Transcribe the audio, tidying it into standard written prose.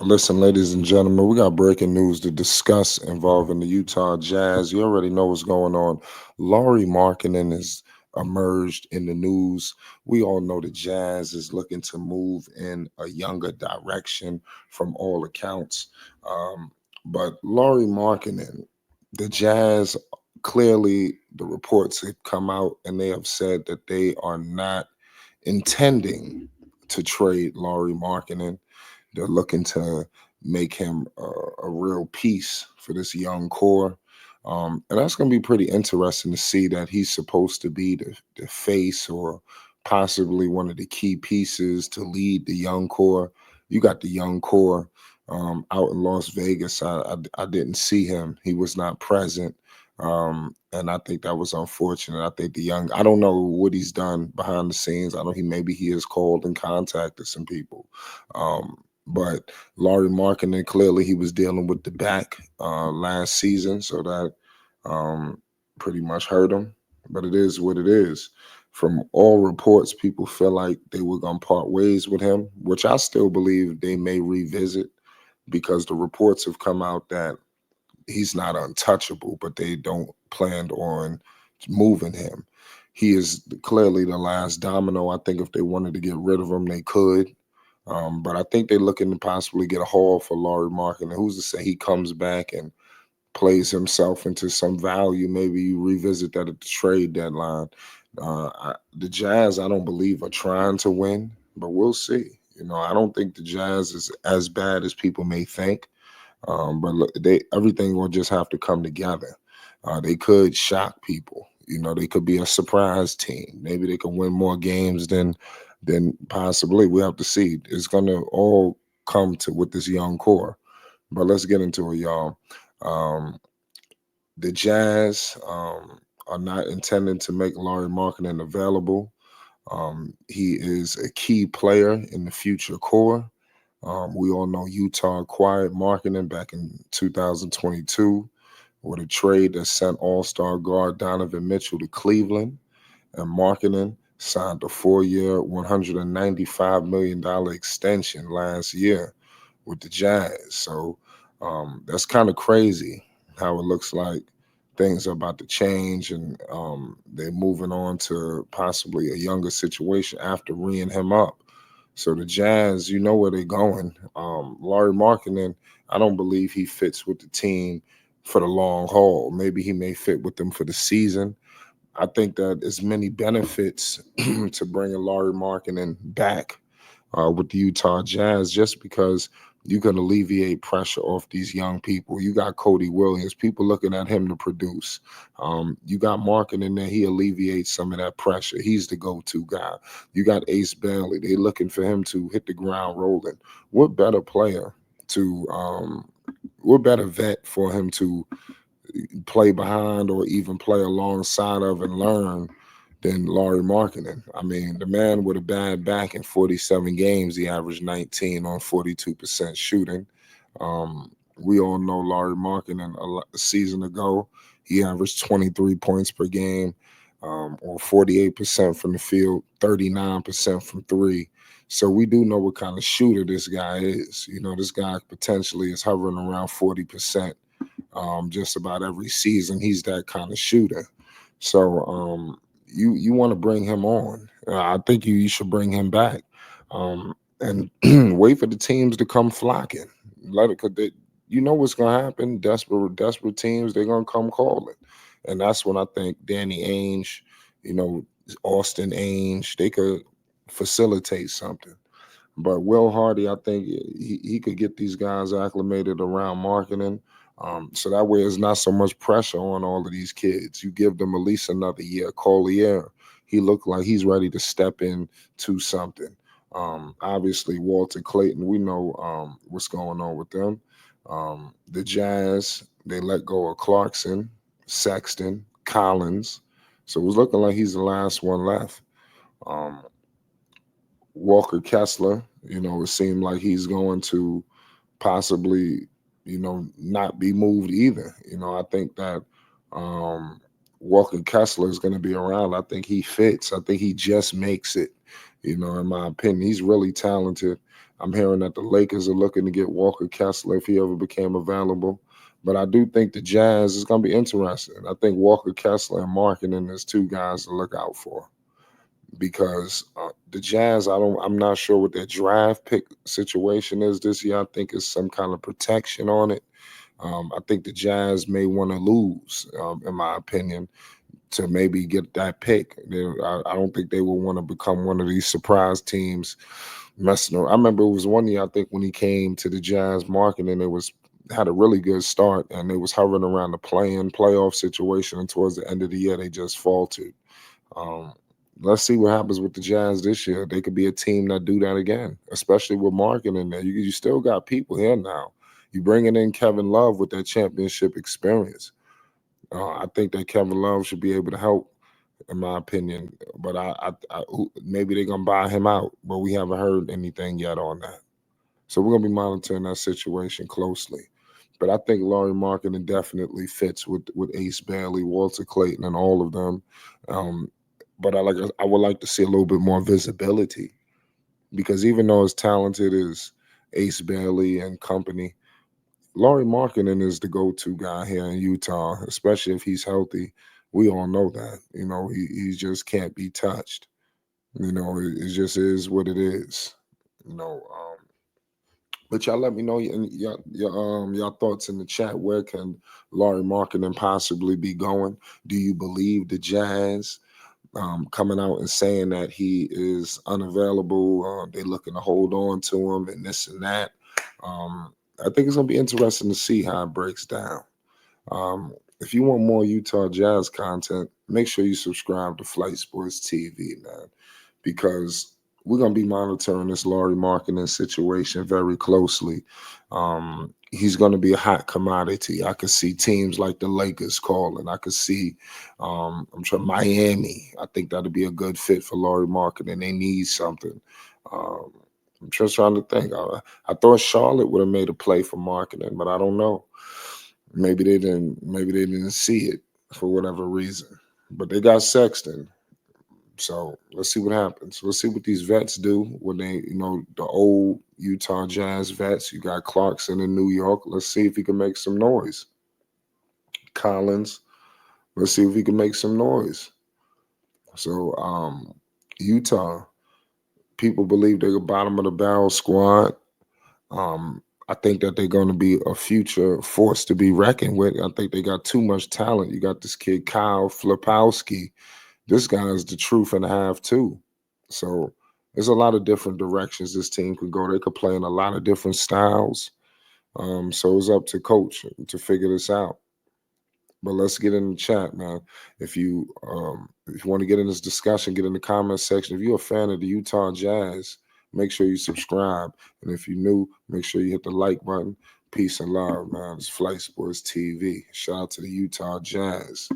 Listen, ladies and gentlemen, we got breaking news to discuss involving the Utah Jazz. You already know what's going on. Lauri Markkanen has emerged in the news. We all know the Jazz is looking to move in a younger direction from all accounts. Um, but Lauri Markkanen, the Jazz, clearly the reports have come out and they have said that they are not intending to trade Lauri Markkanen. They're looking to make him a real piece for this young core. And that's going to be pretty interesting to see that he's supposed to be the face or possibly one of the key pieces to lead the young core. You got the young core out in Las Vegas. I didn't see him. He was not present. And I think that was unfortunate. I think I don't know what he's done behind the scenes. I know maybe he has called and contacted some people. But Laurie Markkinen, clearly he was dealing with the back last season, so that um, pretty much hurt him. But it is what it is. From all reports, people feel like they were going to part ways with him, which I still believe they may revisit because the reports have come out that he's not untouchable, but they don't plan on moving him. He is clearly the last domino. I think if they wanted to get rid of him, they could. But I think they're looking to possibly get a haul for Laurie Markin. And who's to say he comes back and plays himself into some value? Maybe you revisit that at the trade deadline. The Jazz, I don't believe, are trying to win, but we'll see. I don't think the Jazz is as bad as people may think. But look, everything will just have to come together. They could shock people. They could be a surprise team. Maybe they could win more games than possibly. We have to see. It's gonna all come to with this young core. But let's get into it, y'all. Um, the Jazz are not intending to make Laurie Markkinen available. He is a key player in the future core. We all know Utah acquired Markkinen back in 2022 with a trade that sent All-Star guard Donovan Mitchell to Cleveland, and Markkinen signed a 4-year, $195 million extension last year with the Jazz. So that's kind of crazy how it looks like things are about to change and they're moving on to possibly a younger situation after reeing him up. So the Jazz, you know where they're going. Laurie Markkinen, I don't believe he fits with the team for the long haul. Maybe he may fit with them for the season. I think that there's many benefits to bringing Laurie Markkinen back with the Utah Jazz just because you can alleviate pressure off these young people. You got Cody Williams, people looking at him to produce. You got Markin in there, he alleviates some of that pressure. He's the go-to guy. You got Ace Bailey, they looking for him to hit the ground rolling. What better player to what better vet for him to play behind or even play alongside of and learn than Laurie Markkinen. I mean, the man with a bad back in 47 games, he averaged 19 on 42% shooting. We all know Laurie Markkinen a season ago, he averaged 23 points per game, or 48% from the field, 39% from three. So we do know what kind of shooter this guy is. This guy potentially is hovering around 40% just about every season. He's that kind of shooter. So you want to bring him on. I think you should bring him back, and wait for the teams to come flocking. Let it, cause you know what's gonna happen. Desperate teams, they're gonna come calling, and that's when I think Danny Ainge, you know, Austin Ainge, they could facilitate something. But Will Hardy, I think he could get these guys acclimated around marketing. So that way it's not so much pressure on all of these kids. You give them at least another year. Collier, he looked like he's ready to step in to something. Obviously, Walter Clayton, we know what's going on with them. The Jazz, they let go of Clarkson, Sexton, Collins. So it was looking like he's the last one left. Um, Walker Kessler, it seemed like he's going to possibly, not be moved either. I think that Walker Kessler is going to be around. I think he fits. I think he just makes it. In my opinion, he's really talented. I'm hearing that the Lakers are looking to get Walker Kessler if he ever became available. But I do think the Jazz is going to be interesting. I think Walker Kessler and Markkanen is two guys to look out for because the Jazz, I'm not sure what their draft pick situation is this year. I think it's some kind of protection on it. I think the Jazz may want to lose, in my opinion, to maybe get that pick. I don't think they will want to become one of these surprise teams messing around. I remember it was one year I think when he came to the Jazz market and it was had a really good start and they was hovering around the playing playoff situation and towards the end of the year they just faltered. Um, let's see what happens with the Jazz this year. They could be a team that do that again, especially with Markin in there. You still got people here now. You bringing in Kevin Love with that championship experience. I think that Kevin Love should be able to help, in my opinion. But maybe they're gonna buy him out, but we haven't heard anything yet on that. So we're gonna be monitoring that situation closely. But I think Lauri Markkanen definitely fits with Ace Bailey, Walter Clayton, and all of them. Um, but I would like to see a little bit more visibility because even though as talented as Ace Bailey and company, Lauri Markkanen is the go-to guy here in Utah, especially if he's healthy. We all know that. He just can't be touched. It just is what it is. You know, but y'all let me know your thoughts in the chat. Where can Lauri Markkanen possibly be going? Do you believe the Jazz coming out and saying that he is unavailable? They're looking to hold on to him and this and that. I think it's gonna be interesting to see how it breaks down. If you want more Utah Jazz content, make sure you subscribe to Flight Sports TV, man, because we're gonna be monitoring this Lauri Markkanen situation very closely. He's gonna be a hot commodity. I could see teams like the Lakers calling. I could see, I'm sure Miami. I think that'd be a good fit for Lauri Markkanen. They need something. Um, I'm just trying to think. I thought Charlotte would have made a play for Markkanen, but I don't know. Maybe they didn't. Maybe they didn't see it for whatever reason. But they got Sexton. So let's see what happens. Let's see what these vets do when the old Utah Jazz vets. You got Clarkson in New York. Let's see if he can make some noise. Collins. Let's see if he can make some noise. So Utah, people believe they're the bottom of the barrel squad. I think that they're going to be a future force to be reckoned with. I think they got too much talent. You got this kid Kyle Flipowski. This guy is the truth and a half too. So there's a lot of different directions this team could go. They could play in a lot of different styles. So it's up to coach to figure this out. But let's get in the chat, man. If you want to get in this discussion, get in the comment section. If you're a fan of the Utah Jazz, make sure you subscribe. And if you're new, make sure you hit the like button. Peace and love, man. It's Flight Sports TV. Shout out to the Utah Jazz.